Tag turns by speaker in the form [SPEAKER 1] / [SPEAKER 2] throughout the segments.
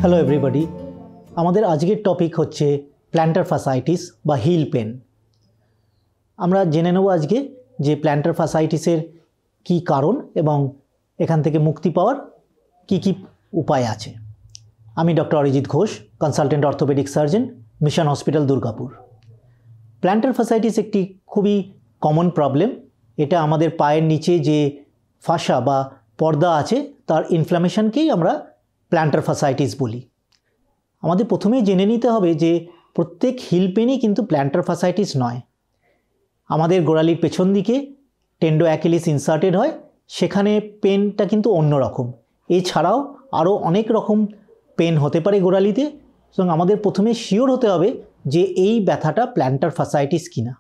[SPEAKER 1] Hello everybody, আমাদের আজকের topic হচ্ছে প্ল্যান্টার ফাসাইটিস বা হিল পেন। আমরা জেনে নেব আজকে যে প্ল্যান্টার ফাসাইটিসের কী কারণ এবং এখান থেকে মুক্তি পাওয়ার কি কি উপায় আছে। আমি doctor Arijit Ghosh, consultant orthopaedic surgeon, mission hospital, Durgapur. Planter fasciitis একটি খুবই কমন প্রবলেম। এটা আমাদের পায়ের নিচে যে ফাসা বা পর্দা আছে তার ইনফ্লামেশনকেই আমরা প্ল্যান্টার ফাসাইটিস বলি। আমাদের প্রথমেই জেনে নিতে হবে যে প্রত্যেক হিল পেনই কিন্তু প্ল্যান্টার ফাসাইটিস নয়। আমাদের গোড়ালির পেছন দিকে টেন্ডো অ্যাকিলিস ইনসার্টেড হয়, সেখানে পেনটা কিন্তু অন্য রকম। এছাড়াও আরও অনেক রকম পেন হতে পারে গোড়ালিতে, এবং আমাদের প্রথমে শিওর হতে হবে যে এই ব্যথাটা প্ল্যান্টার ফাসাইটিস কিনা।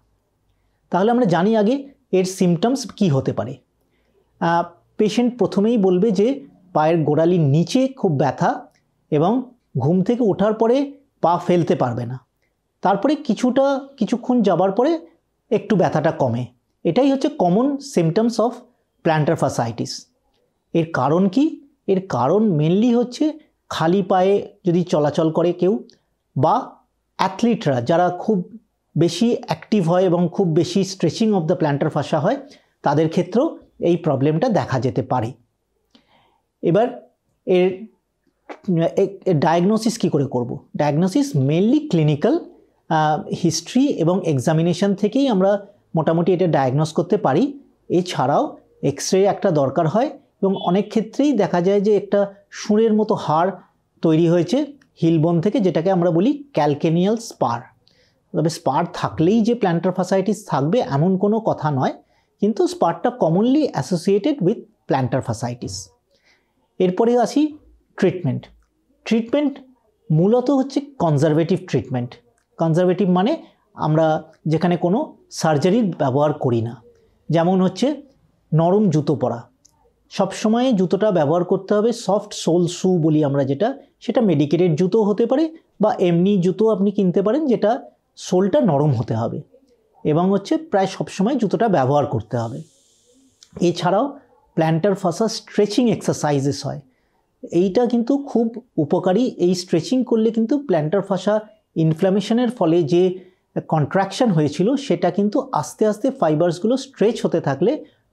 [SPEAKER 1] তাহলে আমরা জানি আগে এর সিমটমস কি হতে পারে। পেশেন্ট প্রথমেই বলবে যে পায়ের গোড়ালির নিচে খুব ব্যথা এবং ঘুম থেকে ওঠার পরে পা ফেলতে পারবে না। তারপরে কিছুক্ষণ যাবার পরে একটু ব্যথাটা কমে। এটাই হচ্ছে common symptoms of planter fasciitis. এর কারণ কি? এর কারণ মেনলি হচ্ছে খালি পায়ে যদি চলাচল করে কেউ, বা অ্যাথলিটরা যারা খুব বেশি অ্যাক্টিভ হয় এবং খুব বেশি স্ট্রেচিং অফ দ্য প্ল্যান্টার ফাসা হয়, তাদের ক্ষেত্রেও এই প্রবলেমটা দেখা যেতে পারে। এবার এর ডায়াগনোসিস কী করে করব? ডায়াগনোসিস মেনলি ক্লিনিক্যাল হিস্ট্রি এবং এক্সামিনেশন থেকেই আমরা মোটামুটি এটা ডায়াগনোস করতে পারি। এছাড়াও এক্সরে একটা দরকার হয়, এবং অনেক ক্ষেত্রেই দেখা যায় যে একটা সুঁড়ের মতো হাড় তৈরি হয়েছে হিলবোন থেকে, যেটাকে আমরা বলি ক্যালকেনিয়াল স্পার। তবে স্পার থাকলেই যে প্ল্যান্টার ফাসাইটিস থাকবে এমন কোনো কথা নয়, কিন্তু স্পারটা commonly associated with plantar fasciitis. এরপরে আসি ট্রিটমেন্ট মূলত হচ্ছে কনজারভেটিভ ট্রিটমেন্ট। কনজারভেটিভ মানে আমরা যেখানে কোনো সার্জারির ব্যবহার করি না। যেমন হচ্ছে নরম জুতো পরা, সবসময় জুতোটা ব্যবহার করতে হবে সফট সোল শু বলি আমরা, সেটা মেডিকেটেড জুতো হতে পারে, বা এমনি জুতো আপনি কিনতে পারেন যেটা সোলটা নরম হতে হবে, এবং হচ্ছে প্রায় সবসময় জুতোটা ব্যবহার করতে হবে। এছাড়াও প্ল্যান্টার ফাসা স্ট্রেচিং এক্সারসাইজেস হয়, এইটা কিন্তু খুব উপকারী। এই স্ট্রেচিং করলে কিন্তু প্ল্যান্টার ফাসা ইনফ্ল্যামেশনের ফলে যে কন্ট্রাকশন হয়েছিল সেটা কিন্তু আস্তে আস্তে ফাইবার্সগুলো স্ট্রেচ হতে থাকলে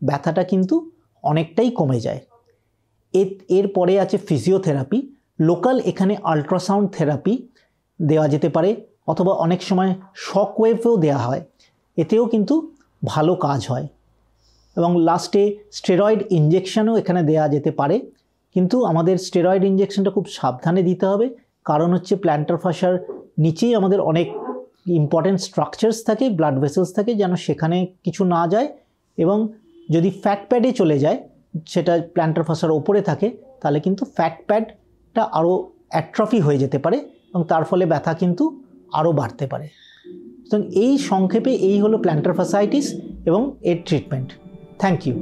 [SPEAKER 1] ব্যথাটা কিন্তু অনেকটাই কমে যায়। এরপরে আছে ফিজিওথেরাপি। লোকাল এখানে আল্ট্রাসাউন্ড থেরাপি দেওয়া যেতে পারে, অথবা অনেক সময় শক ওয়েভও দেওয়া হয়, এতেও কিন্তু ভালো কাজ হয়। এবং লাস্টে স্টেরয়েড ইঞ্জেকশনও এখানে দেওয়া যেতে পারে, কিন্তু আমাদের স্টেরয়েড ইঞ্জেকশনটা খুব সাবধানে দিতে হবে, কারণ হচ্ছে প্ল্যান্টার ফাসার নিচেই আমাদের অনেক ইম্পর্টেন্ট স্ট্রাকচার্স থাকে, ব্লাড ভেসেলস থাকে, যেন সেখানে কিছু না যায়। এবং যদি ফ্যাট প্যাডে চলে যায়, সেটা প্ল্যান্টার ফাসার ওপরে থাকে, তাহলে কিন্তু ফ্যাট প্যাডটা আরও অ্যাট্রফি হয়ে যেতে পারে, এবং তার ফলে ব্যথা কিন্তু আরও বাড়তে পারে। তো এই সংক্ষেপে এই হলো প্ল্যান্টার ফাসাইটিস এবং এর ট্রিটমেন্ট। Thank you.